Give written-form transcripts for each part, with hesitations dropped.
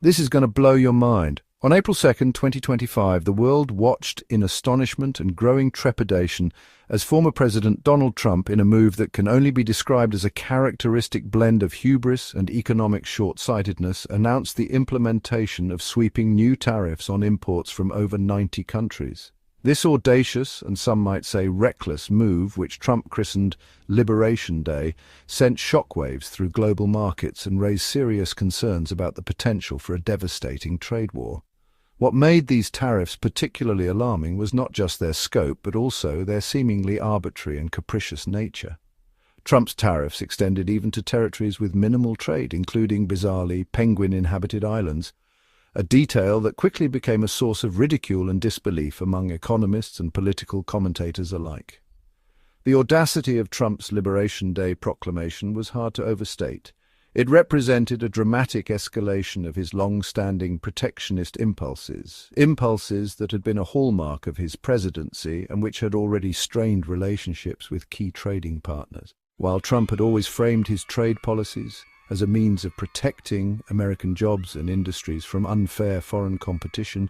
This is going to blow your mind. On April 2nd, 2025, the world watched in astonishment and growing trepidation as former President Donald Trump, in a move that can only be described as a characteristic blend of hubris and economic short-sightedness, announced the implementation of sweeping new tariffs on imports from over 90 countries. This audacious, and some might say reckless, move, which Trump christened Liberation Day, sent shockwaves through global markets and raised serious concerns about the potential for a devastating trade war. What made these tariffs particularly alarming was not just their scope, but also their seemingly arbitrary and capricious nature. Trump's tariffs extended even to territories with minimal trade, including, bizarrely, penguin-inhabited islands, a detail that quickly became a source of ridicule and disbelief among economists and political commentators alike. The audacity of Trump's Liberation Day proclamation was hard to overstate. It represented a dramatic escalation of his long-standing protectionist impulses that had been a hallmark of his presidency and which had already strained relationships with key trading partners. While Trump had always framed his trade policies as a means of protecting American jobs and industries from unfair foreign competition,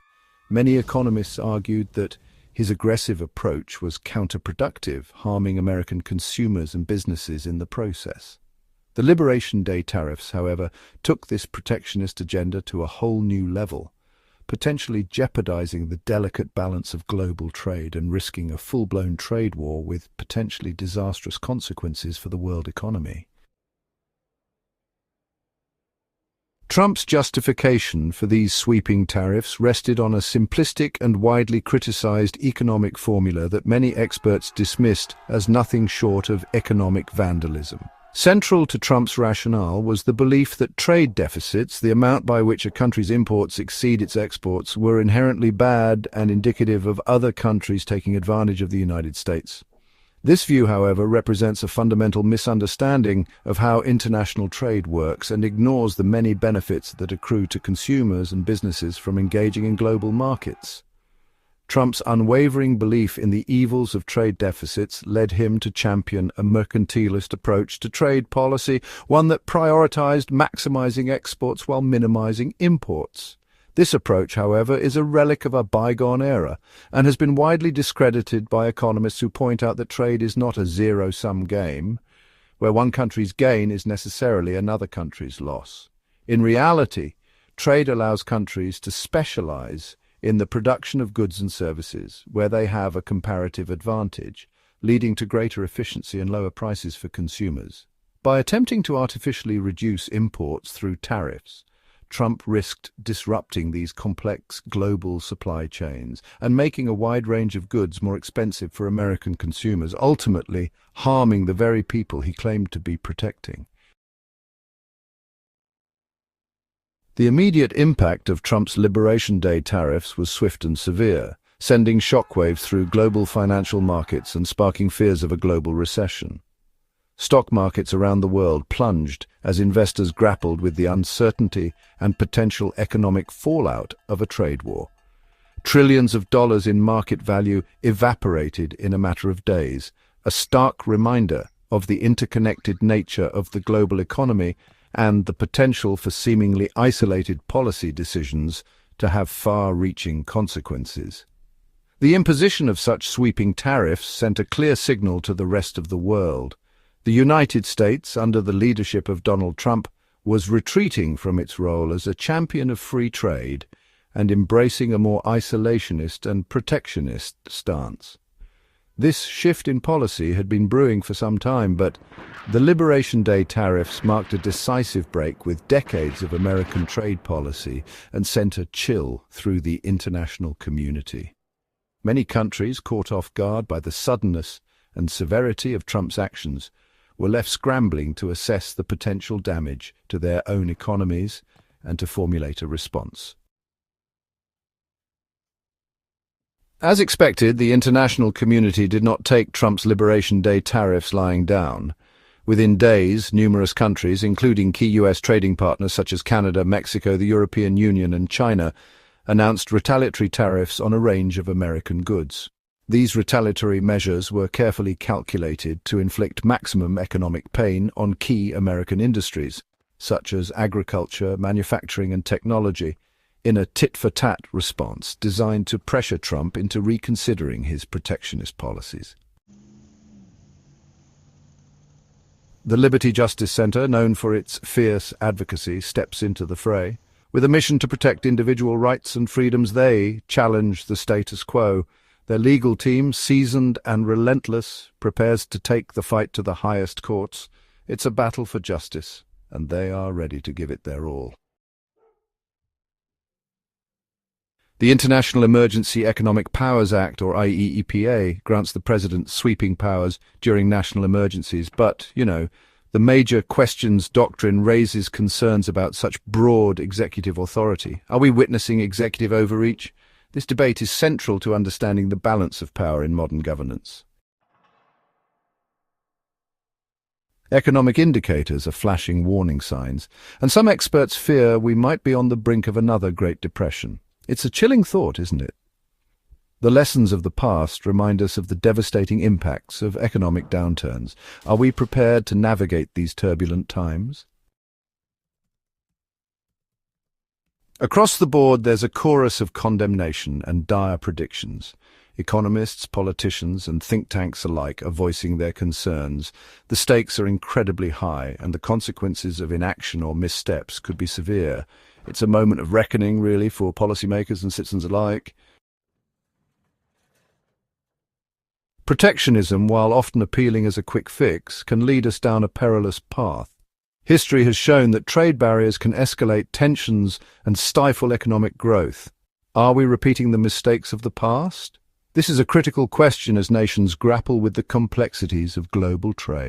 many economists argued that his aggressive approach was counterproductive, harming American consumers and businesses in the process. The Liberation Day tariffs, however, took this protectionist agenda to a whole new level, potentially jeopardizing the delicate balance of global trade and risking a full-blown trade war with potentially disastrous consequences for the world economy. Trump's justification for these sweeping tariffs rested on a simplistic and widely criticized economic formula that many experts dismissed as nothing short of economic vandalism. Central to Trump's rationale was the belief that trade deficits, the amount by which a country's imports exceed its exports, were inherently bad and indicative of other countries taking advantage of the United States. This view, however, represents a fundamental misunderstanding of how international trade works and ignores the many benefits that accrue to consumers and businesses from engaging in global markets. Trump's unwavering belief in the evils of trade deficits led him to champion a mercantilist approach to trade policy, one that prioritized maximizing exports while minimizing imports. This approach, however, is a relic of a bygone era and has been widely discredited by economists who point out that trade is not a zero-sum game, where one country's gain is necessarily another country's loss. In reality, trade allows countries to specialize in the production of goods and services, where they have a comparative advantage, leading to greater efficiency and lower prices for consumers. By attempting to artificially reduce imports through tariffs, Trump risked disrupting these complex global supply chains and making a wide range of goods more expensive for American consumers, ultimately harming the very people he claimed to be protecting. The immediate impact of Trump's Liberation Day tariffs was swift and severe, sending shockwaves through global financial markets and sparking fears of a global recession. Stock markets around the world plunged as investors grappled with the uncertainty and potential economic fallout of a trade war. Trillions of dollars in market value evaporated in a matter of days, a stark reminder of the interconnected nature of the global economy and the potential for seemingly isolated policy decisions to have far-reaching consequences. The imposition of such sweeping tariffs sent a clear signal to the rest of the world. The United States, under the leadership of Donald Trump, was retreating from its role as a champion of free trade and embracing a more isolationist and protectionist stance. This shift in policy had been brewing for some time, but the Liberation Day tariffs marked a decisive break with decades of American trade policy and sent a chill through the international community. Many countries, caught off guard by the suddenness and severity of Trump's actions, were left scrambling to assess the potential damage to their own economies and to formulate a response. As expected, the international community did not take Trump's Liberation Day tariffs lying down. Within days, numerous countries, including key U.S. trading partners such as Canada, Mexico, the European Union, and China, announced retaliatory tariffs on a range of American goods. These retaliatory measures were carefully calculated to inflict maximum economic pain on key American industries. such as agriculture, manufacturing and technology, in a tit-for-tat response designed to pressure Trump into reconsidering his protectionist policies. The Liberty Justice Center, known for its fierce advocacy, steps into the fray. With a mission to protect individual rights and freedoms, they challenge the status quo. Their legal team, seasoned and relentless, prepares to take the fight to the highest courts. It's a battle for justice, and they are ready to give it their all. The International Emergency Economic Powers Act, or IEEPA, grants the president sweeping powers during national emergencies, but, the major questions doctrine raises concerns about such broad executive authority. Are we witnessing executive overreach? This debate is central to understanding the balance of power in modern governance. Economic indicators are flashing warning signs, and some experts fear we might be on the brink of another Great Depression. It's a chilling thought, isn't it? The lessons of the past remind us of the devastating impacts of economic downturns. Are we prepared to navigate these turbulent times? Across the board, there's a chorus of condemnation and dire predictions. Economists, politicians, and think tanks alike are voicing their concerns. The stakes are incredibly high, and the consequences of inaction or missteps could be severe. It's a moment of reckoning, really, for policymakers and citizens alike. Protectionism, while often appealing as a quick fix, can lead us down a perilous path. History has shown that trade barriers can escalate tensions and stifle economic growth. Are we repeating the mistakes of the past? This is a critical question as nations grapple with the complexities of global trade.